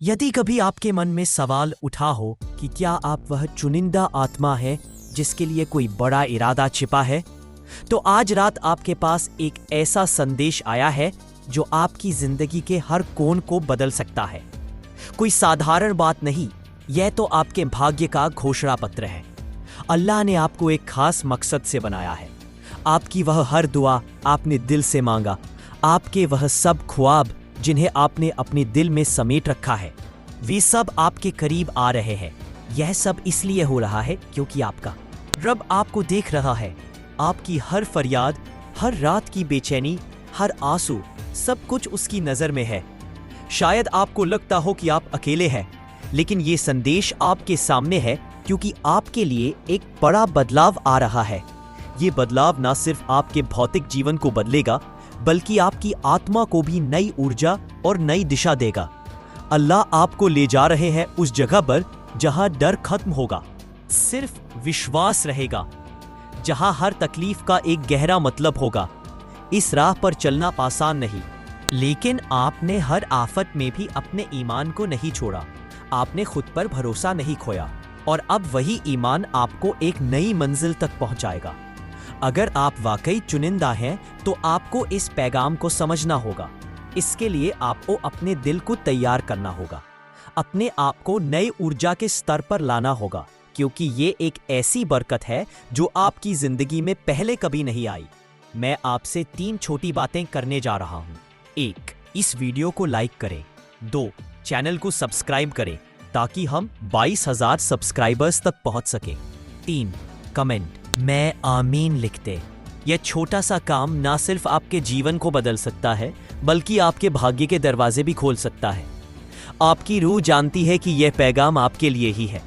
यदि कभी आपके मन में सवाल उठा हो कि क्या आप वह चुनिंदा आत्मा है जिसके लिए कोई बड़ा इरादा छिपा है, तो आज रात आपके पास एक ऐसा संदेश आया है जो आपकी जिंदगी के हर कोण को बदल सकता है। कोई साधारण बात नहीं, यह तो आपके भाग्य का घोषणा पत्र है। अल्लाह ने आपको एक खास मकसद से बनाया है। आपकी वह हर दुआ आपने दिल से मांगा, आपके वह सब ख्वाब जिन्हें आपने अपने दिल में समेट रखा है, वे सब आपके करीब आ रहे हैं। यह सब इसलिए हो रहा है क्योंकि आपका रब आपको देख रहा है। आपकी हर फरियाद, हर रात की बेचैनी, हर आंसू, सब कुछ उसकी नजर में है। शायद आपको लगता हो कि आप अकेले हैं, लेकिन ये संदेश आपके सामने है क्योंकि आपके लिए एक बड़ा बदलाव आ रहा है। ये बदलाव न सिर्फ आपके भौतिक जीवन को बदलेगा, बल्कि आपकी आत्मा को भी नई ऊर्जा और नई दिशा देगा। अल्लाह आपको ले जा रहे हैं उस जगह पर जहां डर खत्म होगा, सिर्फ विश्वास रहेगा, जहां हर तकलीफ का एक गहरा मतलब होगा। इस राह पर चलना आसान नहीं, लेकिन आपने हर आफत में भी अपने ईमान को नहीं छोड़ा। आपने खुद पर भरोसा नहीं खोया, और अब वही ईमान आपको एक नई मंजिल तक पहुंचाएगा। अगर आप वाकई चुनिंदा हैं, तो आपको इस पैगाम को समझना होगा। इसके लिए आपको अपने दिल को तैयार करना होगा, अपने आप को नई ऊर्जा के स्तर पर लाना होगा, क्योंकि ये एक ऐसी बरकत है जो आपकी जिंदगी में पहले कभी नहीं आई। मैं आपसे 3 छोटी बातें करने जा रहा हूँ। 1. इस वीडियो को लाइक करें। 2. चैनल को सब्सक्राइब करें ताकि हम 22,000 सब्सक्राइबर्स तक पहुंच सके। 3. कमेंट मैं आमीन लिखते। यह छोटा सा काम ना सिर्फ आपके जीवन को बदल सकता है, बल्कि आपके भाग्य के दरवाजे भी खोल सकता है। आपकी रूह जानती है कि यह पैगाम आपके लिए ही है।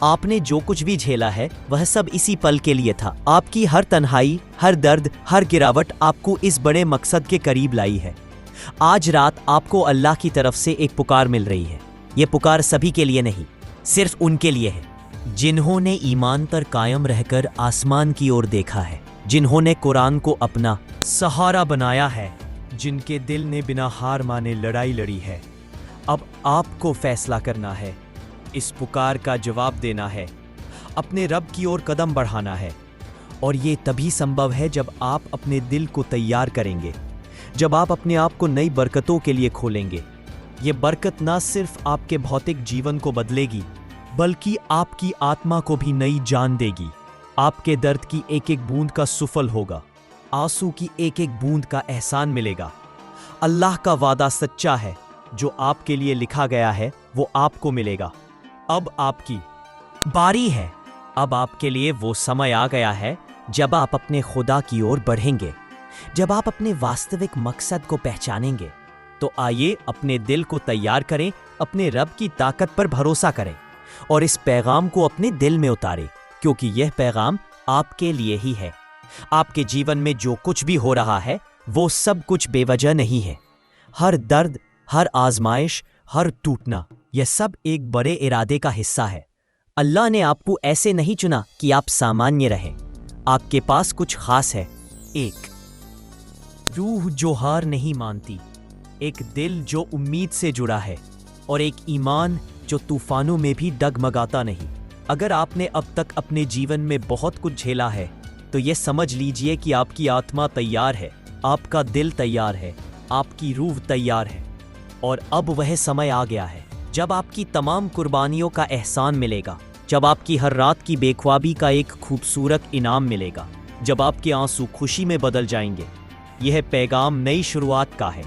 आपने जो कुछ भी झेला है, वह सब इसी पल के लिए था। आपकी हर तन्हाई, हर दर्द, हर गिरावट आपको इस बड़े मकसद के करीब लाई है। आज रात आपको अल्लाह की तरफ से एक पुकार मिल रही है। यह पुकार सभी के लिए नहीं, सिर्फ उनके लिए है जिन्होंने ईमान पर कायम रहकर आसमान की ओर देखा है, जिन्होंने कुरान को अपना सहारा बनाया है, जिनके दिल ने बिना हार माने लड़ाई लड़ी है। अब आपको फैसला करना है, इस पुकार का जवाब देना है, अपने रब की ओर कदम बढ़ाना है। और ये तभी संभव है जब आप अपने दिल को तैयार करेंगे, जब आप अपने आप को नई बरकतों के लिए खोलेंगे। ये बरकत ना सिर्फ आपके भौतिक जीवन को बदलेगी, बल्कि आपकी आत्मा को भी नई जान देगी। आपके दर्द की एक एक बूंद का सुफल होगा, आंसू की एक एक बूंद का एहसान मिलेगा। अल्लाह का वादा सच्चा है, जो आपके लिए लिखा गया है वो आपको मिलेगा। अब आपकी बारी है। अब आपके लिए वो समय आ गया है जब आप अपने खुदा की ओर बढ़ेंगे, जब आप अपने वास्तविक मकसद को पहचानेंगे। तो आइए अपने दिल को तैयार करें, अपने रब की ताकत पर भरोसा करें और इस पैगाम को अपने दिल में उतारें, क्योंकि यह पैगाम आपके लिए ही है। आपके जीवन में जो कुछ भी हो रहा है, वो सब कुछ बेवजह नहीं है। हर दर्द, हर आजमाइश, हर टूटना, यह सब एक बड़े इरादे का हिस्सा है। अल्लाह ने आपको ऐसे नहीं चुना कि आप सामान्य रहें। आपके पास कुछ खास है। 1. रूह जो हार नहीं मानती, एक दिल जो उम्मीद से जुड़ा है, और एक ईमान जो तूफानों में भी डगमगाता नहीं। अगर आपने अब तक अपने जीवन में बहुत कुछ झेला है, तो यह समझ लीजिए कि आपकी आत्मा तैयार है, आपका दिल तैयार है, आपकी रूह तैयार है। और अब वह समय आ गया है जब आपकी तमाम कुर्बानियों का एहसान मिलेगा, जब आपकी हर रात की बेख्वाबी का एक खूबसूरत इनाम मिलेगा, जब आपके आंसू खुशी में बदल जाएंगे। यह पैगाम नई शुरुआत का है,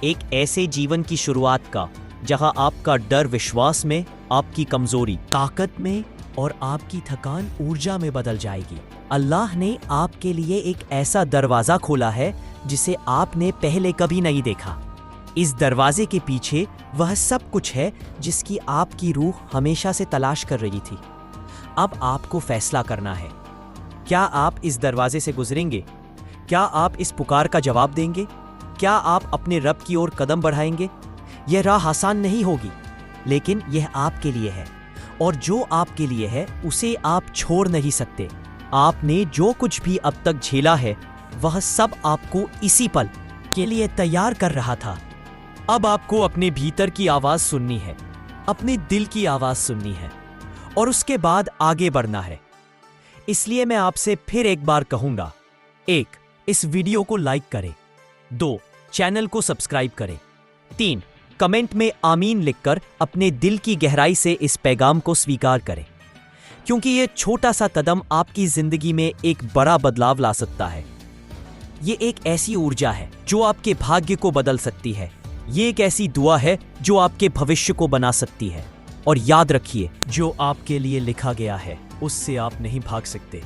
एक ऐसे जीवन की शुरुआत का जहां आपका डर विश्वास में, आपकी कमजोरी ताकत में, और आपकी थकान ऊर्जा में बदल जाएगी। अल्लाह ने आपके लिए एक ऐसा दरवाजा खोला है जिसे आपने पहले कभी नहीं देखा। इस दरवाजे के पीछे वह सब कुछ है जिसकी आपकी रूह हमेशा से तलाश कर रही थी। अब आपको फैसला करना है, क्या आप इस दरवाजे से गुजरेंगे? क्या आप इस पुकार का जवाब देंगे? क्या आप अपने रब की ओर कदम बढ़ाएंगे? यह राह आसान नहीं होगी, लेकिन यह आपके लिए है, और जो आपके लिए है उसे आप छोड़ नहीं सकते। आपने जो कुछ भी अब तक झेला है, वह सब आपको इसी पल के लिए तैयार कर रहा था। अब आपको अपने भीतर की आवाज सुननी है, अपने दिल की आवाज सुननी है और उसके बाद आगे बढ़ना है। इसलिए मैं आपसे फिर एक बार कहूंगा, 1. इस वीडियो को लाइक करें, 2. चैनल को सब्सक्राइब करें, 3. कमेंट में आमीन लिखकर अपने दिल की गहराई से इस पैगाम को स्वीकार करें, क्योंकि यह छोटा सा कदम आपकी जिंदगी में एक बड़ा बदलाव ला सकता है। ये एक ऐसी ऊर्जा है जो आपके भाग्य को बदल सकती है। ये एक ऐसी दुआ है जो आपके भविष्य को बना सकती है। और याद रखिए, जो आपके लिए लिखा गया है उससे आप नहीं भाग सकते।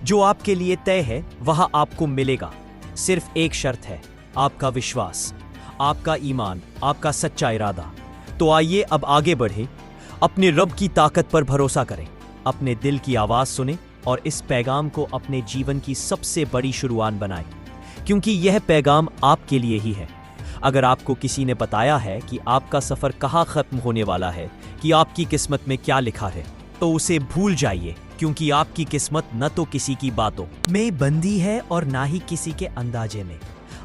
जो आपके लिए तय है वह आपको मिलेगा। सिर्फ एक शर्त है, आपका विश्वास, आपका ईमान, आपका सच्चा इरादा। तो आइए अब आगे बढ़े, अपने रब की ताकत पर भरोसा करें, अपने दिल की आवाज सुने और इस पैगाम को अपने जीवन की सबसे बड़ी शुरुआत बनाएं, क्योंकि यह पैगाम आपके लिए ही है। अगर आपको किसी ने बताया है कि आपका सफर कहाँ खत्म होने वाला है, कि आपकी किस्मत में क्या लिखा है, तो उसे भूल जाइए, क्योंकि आपकी किस्मत न तो किसी की बातों में बंधी है और ना ही किसी के अंदाजे में।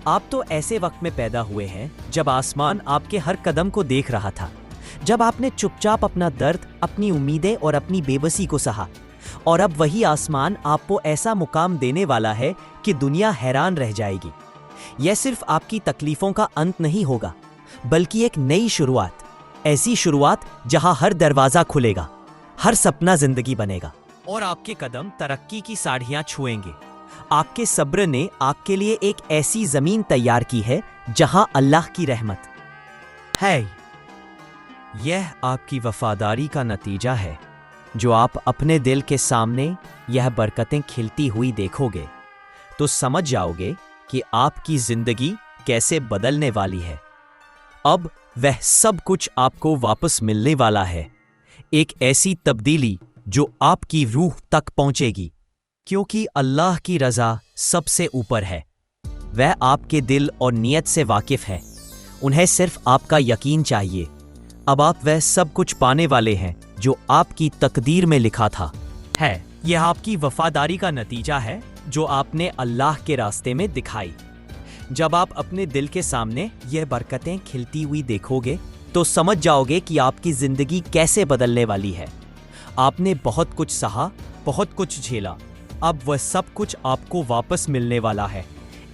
आप तो ऐसे वक्त में पैदा हुए हैं जब आसमान आपके हर कदम को देख रहा था, जब आपने चुपचाप अपना दर्द, अपनी उम्मीदें और अपनी बेबसी को सहा। और अब वही आसमान आपको ऐसा मुकाम देने वाला है कि दुनिया हैरान रह जाएगी। यह सिर्फ आपकी तकलीफों का अंत नहीं होगा, बल्कि एक नई शुरुआत। ऐसी शुरुआत जहां हर दरवाजा खुलेगा, हर सपना जिंदगी बनेगा और आपके कदम तरक्की की साढ़ियां छुएंगे। आपके सब्र ने आपके लिए एक ऐसी जमीन तैयार की है जहां अल्लाह की रहमत है। यह आपकी वफादारी का नतीजा है। जो आप अपने दिल के सामने यह बरकतें खिलती हुई देखोगे तो समझ जाओगे कि आपकी जिंदगी कैसे बदलने वाली है। अब वह सब कुछ आपको वापस मिलने वाला है, एक ऐसी तब्दीली जो आपकी रूह तक पहुंचेगी, क्योंकि अल्लाह की रज़ा सबसे ऊपर है। वह आपके दिल और नीयत से वाकिफ है। उन्हें सिर्फ आपका यकीन चाहिए। अब आप वह सब कुछ पाने वाले हैं जो आपकी तकदीर में लिखा था। यह आपकी वफादारी का नतीजा है जो आपने अल्लाह के रास्ते में दिखाई। जब आप अपने दिल के सामने यह बरकतें खिलती हुई देखोगे तो समझ जाओगे कि आपकी जिंदगी कैसे बदलने वाली है। आपने बहुत कुछ सहा, बहुत कुछ झेला, अब वह सब कुछ आपको वापस मिलने वाला है।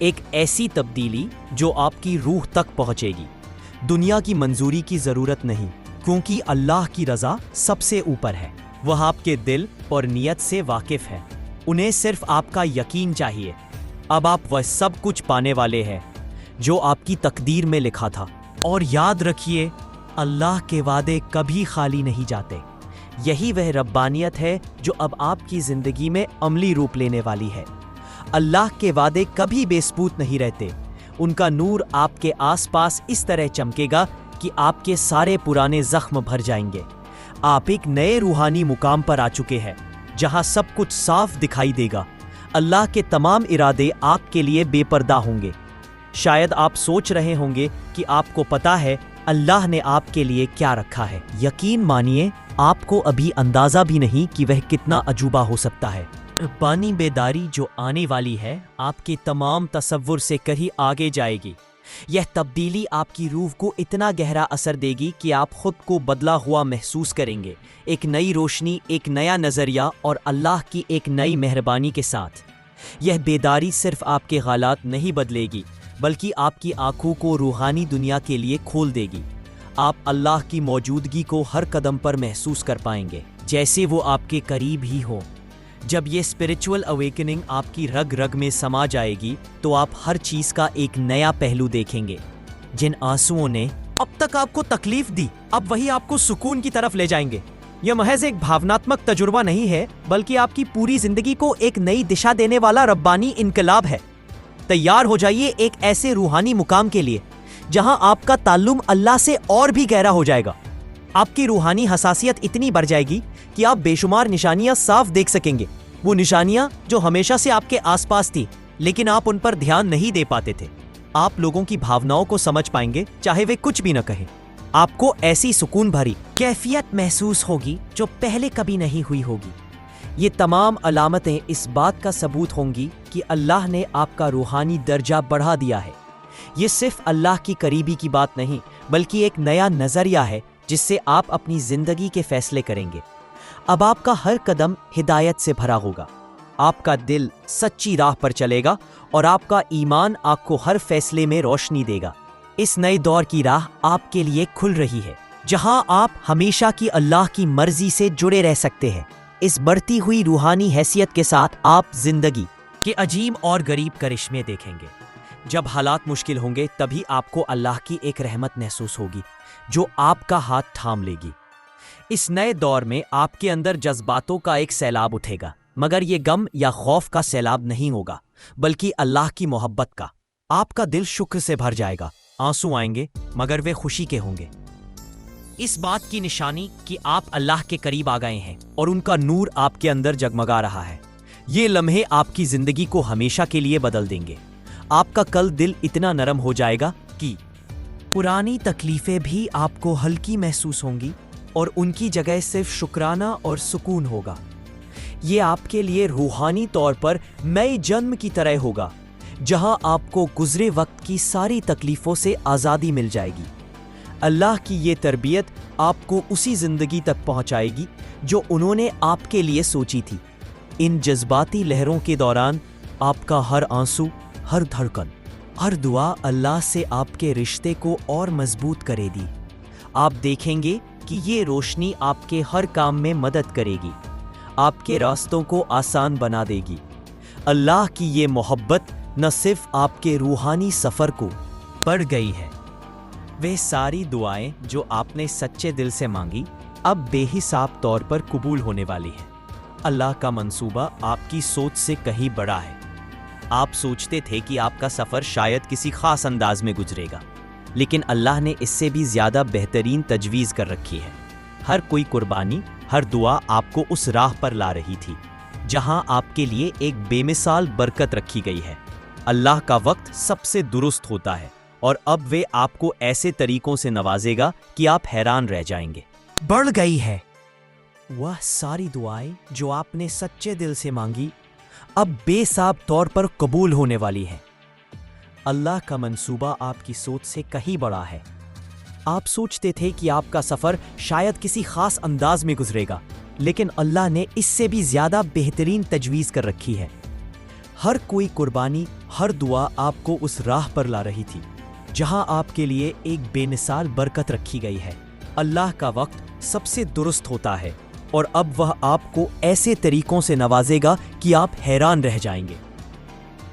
एक ऐसी तब्दीली जो आपकी रूह तक पहुंचेगी। दुनिया की मंजूरी की जरूरत नहीं, क्योंकि अल्लाह की रज़ा सबसे ऊपर है। वह आपके दिल और नीयत से वाकिफ है। उन्हें सिर्फ आपका यकीन चाहिए। अब आप वह सब कुछ पाने वाले हैं जो आपकी तकदीर में लिखा था। और याद रखिए, अल्लाह के वादे कभी खाली नहीं जाते। यही वह रब्बानियत है जो अब आपकी जिंदगी में अमली रूप लेने वाली है। अल्लाह के वादे कभी बेसबूत नहीं रहते। उनका नूर आपके आसपास इस तरह चमकेगा कि आपके सारे पुराने जख्म भर जाएंगे। आप एक नए रूहानी मुकाम पर आ चुके हैं जहां सब कुछ साफ दिखाई देगा। अल्लाह के तमाम इरादे आपके लिए बेपर्दा होंगे। शायद आप सोच रहे होंगे कि आपको पता है अल्लाह ने आपके लिए क्या रखा है। यकीन मानिए, आपको अभी अंदाजा भी नहीं कि वह कितना अजूबा हो सकता है। पानी बेदारी जो आने वाली है आपके तमाम तसव्वुर से कहीं आगे जाएगी। यह तब्दीली आपकी रूह को इतना गहरा असर देगी कि आप खुद को बदला हुआ महसूस करेंगे। एक नई रोशनी, एक नया नज़रिया और अल्लाह की एक नई मेहरबानी के साथ। यह बेदारी सिर्फ आपके हालात नहीं बदलेगी, बल्कि आपकी आंखों को रूहानी दुनिया के लिए खोल देगी। आप अल्लाह की मौजूदगी को हर कदम पर महसूस कर पाएंगे, जैसे वो आपके करीब ही हो। जब ये स्पिरिचुअल अवेकनिंग आपकी रग रग में समा जाएगी तो आप हर चीज का एक नया पहलू देखेंगे। जिन आंसुओं ने अब तक आपको तकलीफ दी, अब वही आपको सुकून की तरफ ले जाएंगे। यह महज एक भावनात्मक तजुर्बा नहीं है, बल्कि आपकी पूरी जिंदगी को एक नई दिशा देने वाला रब्बानी इनकलाब है। तैयार हो जाइए एक ऐसे रूहानी मुकाम के लिए जहां आपका ताल्लुम अल्लाह से और भी गहरा हो जाएगा। आपकी रूहानी हसासियत इतनी बढ़ जाएगी कि आप बेशुमार निशानियां साफ देख सकेंगे। वो निशानियां जो हमेशा से आपके आसपास थी, लेकिन आप उन पर ध्यान नहीं दे पाते थे। आप लोगों की भावनाओं को समझ पाएंगे, चाहे वे कुछ भी न कहें। आपको ऐसी सुकून भरी कैफियत महसूस होगी जो पहले कभी नहीं हुई होगी। ये तमाम अलामतें इस बात का सबूत होंगी कि अल्लाह ने आपका रूहानी दर्जा बढ़ा दिया है। ये सिर्फ अल्लाह की करीबी की बात नहीं, बल्कि एक नया नजरिया है जिससे आप अपनी जिंदगी के फैसले करेंगे। अब आपका हर कदम हिदायत से भरा होगा, आपका दिल सच्ची राह पर चलेगा और आपका ईमान आपको हर फैसले में रोशनी देगा। इस नए दौर की राह आपके लिए खुल रही है, जहां आप हमेशा की अल्लाह की मर्जी से जुड़े रह सकते हैं। इस बढ़ती हुई रूहानी हैसियत के साथ आप जिंदगी के अजीब और गरीब करिश्मे देखेंगे। जब हालात मुश्किल होंगे तभी आपको अल्लाह की एक रहमत महसूस होगी जो आपका हाथ थाम लेगी। इस नए दौर में आपके अंदर जज्बातों का एक सैलाब उठेगा, मगर ये गम या खौफ का सैलाब नहीं होगा, बल्कि अल्लाह की मोहब्बत का। आपका दिल शुक्र से भर जाएगा, आंसू आएंगे मगर वे खुशी के होंगे। इस बात की निशानी कि आप अल्लाह के करीब आ गए हैं और उनका नूर आपके अंदर जगमगा रहा है। ये लम्हे आपकी जिंदगी को हमेशा के लिए बदल देंगे। आपका कल दिल इतना नरम हो जाएगा कि पुरानी तकलीफें भी आपको हल्की महसूस होंगी और उनकी जगह सिर्फ शुक्राना और सुकून होगा। ये आपके लिए रूहानी तौर पर नए जन्म की तरह होगा, जहां आपको गुजरे वक्त की सारी तकलीफों से आज़ादी मिल जाएगी। अल्लाह की ये तरबियत आपको उसी जिंदगी तक पहुंचाएगी जो उन्होंने आपके लिए सोची थी। इन जज्बाती लहरों के दौरान आपका हर आंसू, हर धड़कन, हर दुआ अल्लाह से आपके रिश्ते को और मजबूत करेगी। आप देखेंगे कि ये रोशनी आपके हर काम में मदद करेगी, आपके रास्तों को आसान बना देगी। अल्लाह की ये मोहब्बत न सिर्फ आपके रूहानी सफ़र को बढ़ गई है, वे सारी दुआएं जो आपने सच्चे दिल से मांगी अब बेहिसाब तौर पर कबूल होने वाली हैं। अल्लाह का मंसूबा आपकी सोच से कहीं बड़ा है। आप सोचते थे कि आपका सफ़र शायद किसी खास अंदाज में गुजरेगा, लेकिन अल्लाह ने इससे भी ज़्यादा बेहतरीन तजवीज़ कर रखी है। हर कोई कुर्बानी, हर दुआ आपको उस राह पर ला रही थी जहां आपके लिए एक बेमिसाल बरकत रखी गई है। अल्लाह का वक्त सबसे दुरुस्त होता है और अब वे आपको ऐसे तरीकों से नवाजेगा कि आप हैरान रह जाएंगे। बढ़ गई है वह सारी दुआएं जो आपने सच्चे दिल से मांगी अब बेसाब तौर पर कबूल होने वाली हैं। अल्लाह का मंसूबा आपकी सोच से कहीं बड़ा है। आप सोचते थे कि आपका सफ़र शायद किसी खास अंदाज में गुजरेगा, लेकिन अल्लाह ने इससे भी ज़्यादा बेहतरीन तजवीज़ कर रखी है। हर कोई कुर्बानी, हर दुआ आपको उस राह पर ला रही थी जहां आपके लिए एक बेमिसाल बरकत रखी गई है। अल्लाह का वक्त सबसे दुरुस्त होता है और अब वह आपको ऐसे तरीकों से नवाजेगा कि आप हैरान रह जाएंगे।